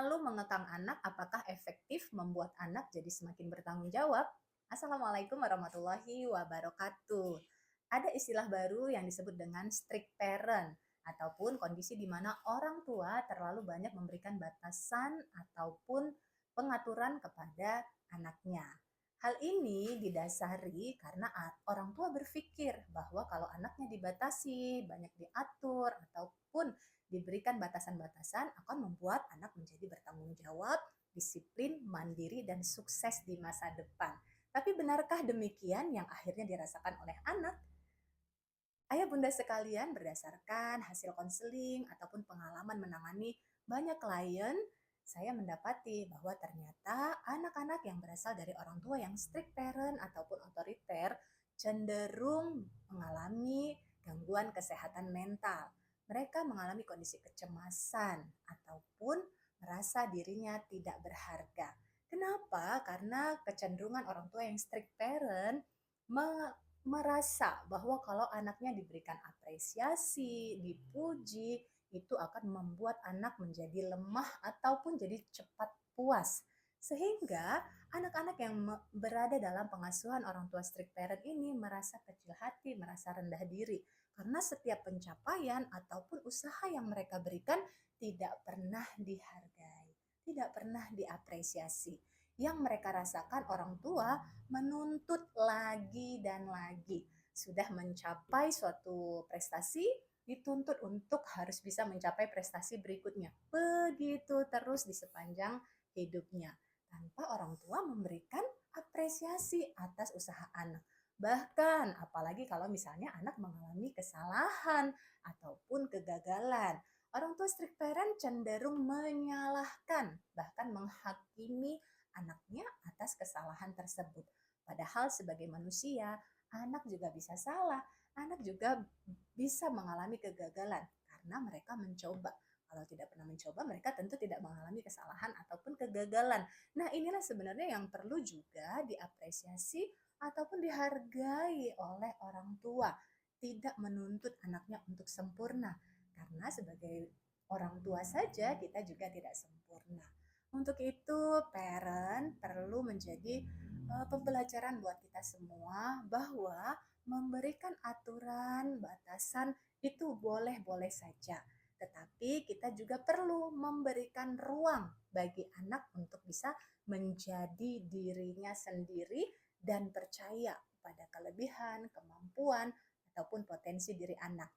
Terlalu mengekang anak apakah efektif membuat anak jadi semakin bertanggung jawab? Assalamualaikum warahmatullahi wabarakatuh. Ada istilah baru yang disebut dengan strict parent ataupun kondisi di mana orang tua terlalu banyak memberikan batasan ataupun pengaturan kepada anaknya. Hal ini didasari karena orang tua berpikir bahwa kalau anaknya dibatasi, banyak diatur, ataupun diberikan batasan-batasan akan membuat anak menjadi bertanggung jawab, disiplin, mandiri, dan sukses di masa depan. Tapi benarkah demikian yang akhirnya dirasakan oleh anak? Ayah bunda sekalian, berdasarkan hasil konseling ataupun pengalaman menangani banyak klien, saya mendapati bahwa ternyata anak-anak yang berasal dari orang tua yang strict parent ataupun otoriter cenderung mengalami gangguan kesehatan mental. Mereka mengalami kondisi kecemasan ataupun merasa dirinya tidak berharga. Kenapa? Karena kecenderungan orang tua yang strict parent merasa bahwa kalau anaknya diberikan apresiasi, dipuji, itu akan membuat anak menjadi lemah ataupun jadi cepat puas. Sehingga anak-anak yang berada dalam pengasuhan orang tua strict parent ini merasa kecil hati, merasa rendah diri. Karena setiap pencapaian ataupun usaha yang mereka berikan tidak pernah dihargai, tidak pernah diapresiasi. Yang mereka rasakan orang tua menuntut lagi dan lagi. Sudah mencapai suatu prestasi, dituntut untuk harus bisa mencapai prestasi berikutnya. Begitu terus di sepanjang hidupnya. Tanpa orang tua memberikan apresiasi atas usaha anak. Bahkan apalagi kalau misalnya anak mengalami kesalahan ataupun kegagalan. Orang tua strict parent cenderung menyalahkan, bahkan menghakimi anaknya atas kesalahan tersebut. Padahal sebagai manusia, anak juga bisa salah, anak juga bisa mengalami kegagalan karena mereka mencoba. Kalau tidak pernah mencoba, mereka tentu tidak mengalami kesalahan ataupun kegagalan. Nah, inilah sebenarnya yang perlu juga diapresiasi ataupun dihargai oleh orang tua. Tidak menuntut anaknya untuk sempurna, karena sebagai orang tua saja kita juga tidak sempurna. Untuk itu, parent perlu menjadi pembelajaran buat kita semua bahwa memberikan aturan, batasan itu boleh-boleh saja. Tetapi kita juga perlu memberikan ruang bagi anak untuk bisa menjadi dirinya sendiri dan percaya pada kelebihan, kemampuan, ataupun potensi diri anak.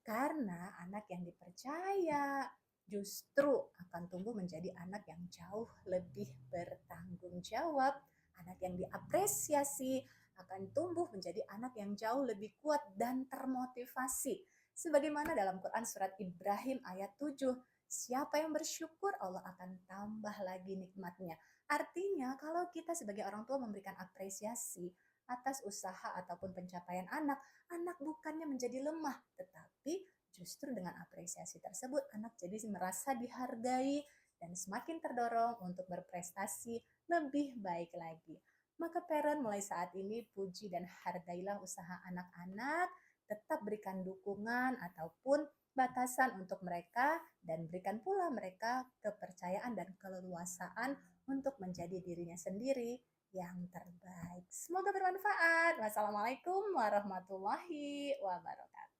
Karena anak yang dipercaya justru akan tumbuh menjadi anak yang jauh lebih bertanggung jawab, anak yang diapresiasi akan tumbuh menjadi anak yang jauh lebih kuat dan termotivasi. Sebagaimana dalam Quran surat Ibrahim ayat 7, siapa yang bersyukur Allah akan tambah lagi nikmatnya. Artinya kalau kita sebagai orang tua memberikan apresiasi atas usaha ataupun pencapaian anak, anak bukannya menjadi lemah, tetapi justru dengan apresiasi tersebut anak jadi merasa dihargai dan semakin terdorong untuk berprestasi lebih baik lagi. Maka parent mulai saat ini puji dan hargailah usaha anak-anak, tetap berikan dukungan ataupun batasan untuk mereka dan berikan pula mereka kepercayaan dan keleluasaan untuk menjadi dirinya sendiri yang terbaik. Semoga bermanfaat. Wassalamualaikum warahmatullahi wabarakatuh.